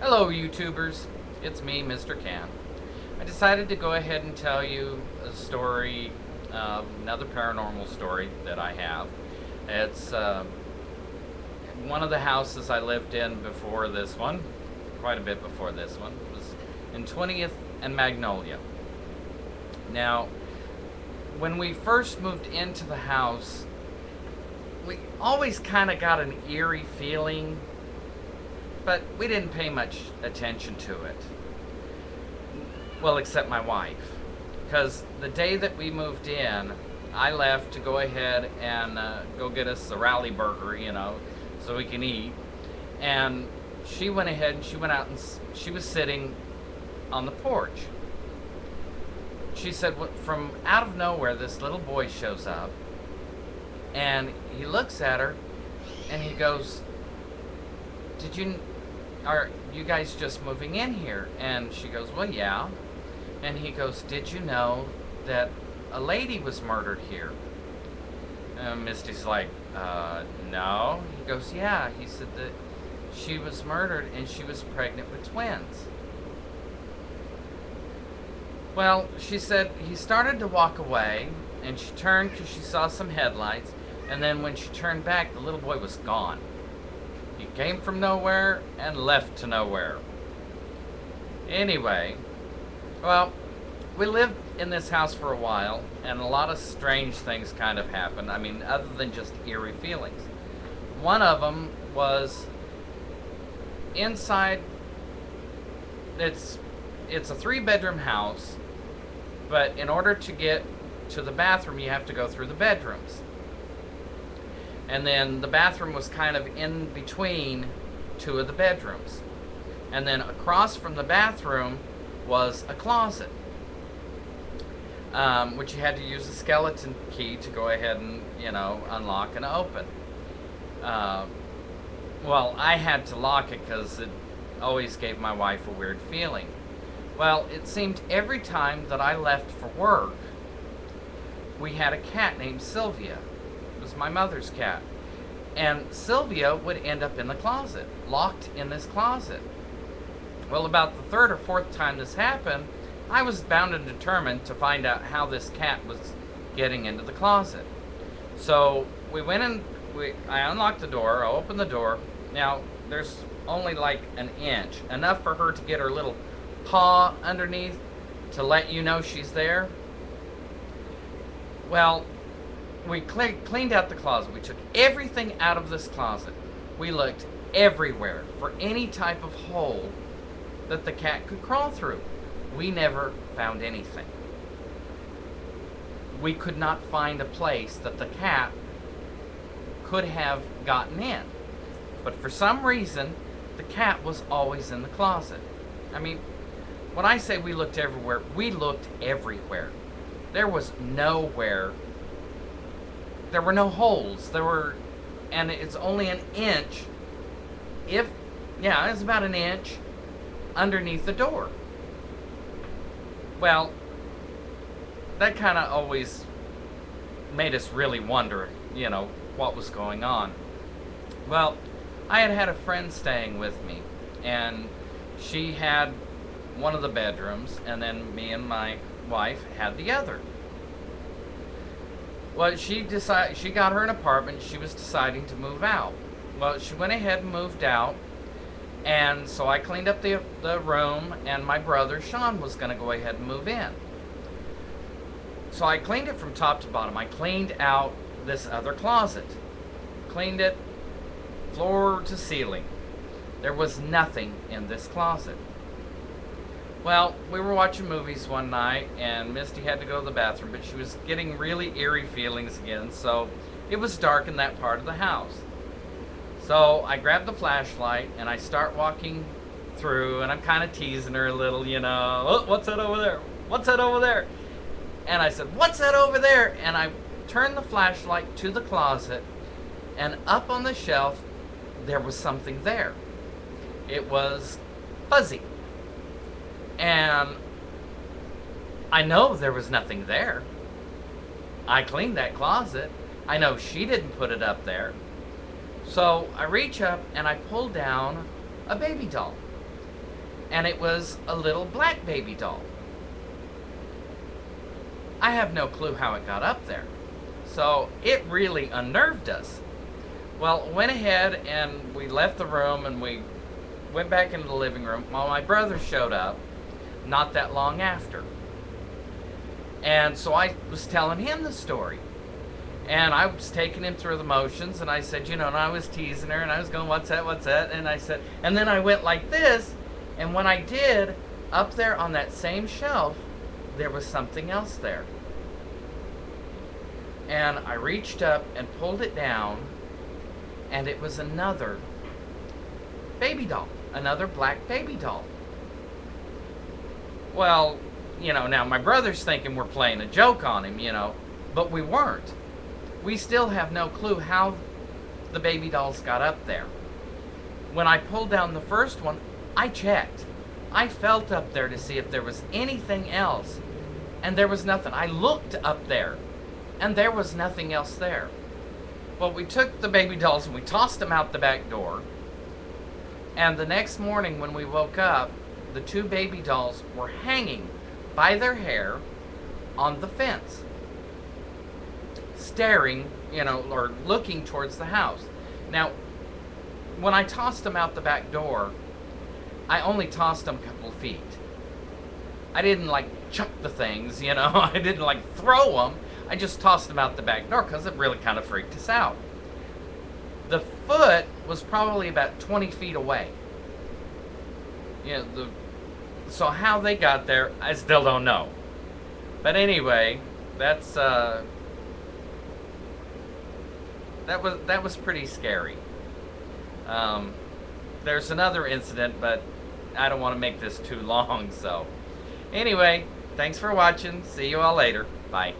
Hello YouTubers, it's me, Mr. Can. I decided to go ahead and tell you a story, another paranormal story that I have. It's one of the houses I lived in before this one, quite a bit before this one. It was in 20th and Magnolia. Now, when we first moved into the house, we always kind of got an eerie feeling, but we didn't pay much attention to it. Well, except my wife. Because the day that we moved in, I left to go ahead and go get us a rally burger, so we can eat. And she went ahead and she went out and she was sitting on the porch. She said, from out of nowhere, this little boy shows up. And he looks at her and he goes, are you guys just moving in here? And she goes, well, yeah. And he goes, did you know that a lady was murdered here? And Misty's like, no. He goes, yeah. He said that she was murdered and she was pregnant with twins. Well, she said he started to walk away and she turned because she saw some headlights, and then when she turned back, the little boy was gone. He came from nowhere and left to nowhere. Anyway, well, we lived in this house for a while, and a lot of strange things kind of happened. I mean, other than just eerie feelings. One of them was inside. It's a 3-bedroom house, but in order to get to the bathroom, you have to go through the bedrooms. And then the bathroom was kind of in between 2 of the bedrooms. And then across from the bathroom was a closet, which you had to use a skeleton key to go ahead and, unlock and open. Well, I had to lock it because it always gave my wife a weird feeling. Well, it seemed every time that I left for work, we had a cat named Sylvia. It was my mother's cat. And Sylvia would end up in the closet, locked in this closet. Well, about the 3rd or 4th time this happened, I was bound and determined to find out how this cat was getting into the closet. So we went in, I unlocked the door, I opened the door. Now, there's only like an inch, enough for her to get her little paw underneath to let you know she's there. Well, we cleaned out the closet. We took everything out of this closet. We looked everywhere for any type of hole that the cat could crawl through. We never found anything. We could not find a place that the cat could have gotten in. But for some reason, the cat was always in the closet. I mean, when I say we looked everywhere, we looked everywhere. There was nowhere. There were no holes. And it's only an inch, it's about an inch underneath the door. Well, that kind of always made us really wonder, what was going on. Well, I had a friend staying with me, and she had one of the bedrooms, and then me and my wife had the other. Well, she got her an apartment. She was deciding to move out. Well, she went ahead and moved out, and so I cleaned up the room, and my brother Sean was going to go ahead and move in. So I cleaned it from top to bottom. I cleaned out this other closet, cleaned it floor to ceiling. There was nothing in this closet. Well, we were watching movies one night, and Misty had to go to the bathroom, but she was getting really eerie feelings again, so it was dark in that part of the house. So I grabbed the flashlight, and I start walking through, and I'm kind of teasing her a little, oh, what's that over there? What's that over there? And I said, what's that over there? And I turned the flashlight to the closet, and up on the shelf, there was something there. It was fuzzy. And I know there was nothing there. I cleaned that closet. I know she didn't put it up there. So I reach up and I pull down a baby doll. and it was a little black baby doll. I have no clue how it got up there. So it really unnerved us. Well, went ahead and we left the room and we went back into the living room. Well, my brother showed up not that long after. And so I was telling him the story. And I was taking him through the motions, and I said, and I was teasing her, and I was going, what's that? And I said, and then I went like this, and when I did, up there on that same shelf, there was something else there. And I reached up and pulled it down, and it was another baby doll, another black baby doll. Well, now my brother's thinking we're playing a joke on him, but we weren't. We still have no clue how the baby dolls got up there. When I pulled down the first one, I checked. I felt up there to see if there was anything else, and there was nothing. I looked up there, and there was nothing else there. Well, we took the baby dolls and we tossed them out the back door, and the next morning when we woke up, the two baby dolls were hanging by their hair on the fence, staring, or looking towards the house. Now, when I tossed them out the back door, I only tossed them a couple of feet. I didn't chuck the things, I didn't throw them. I just tossed them out the back door because it really kind of freaked us out. The foot was probably about 20 feet away. So how they got there, I still don't know. But anyway, that was pretty scary. There's another incident, but I don't want to make this too long. So anyway, thanks for watching. See you all later. Bye.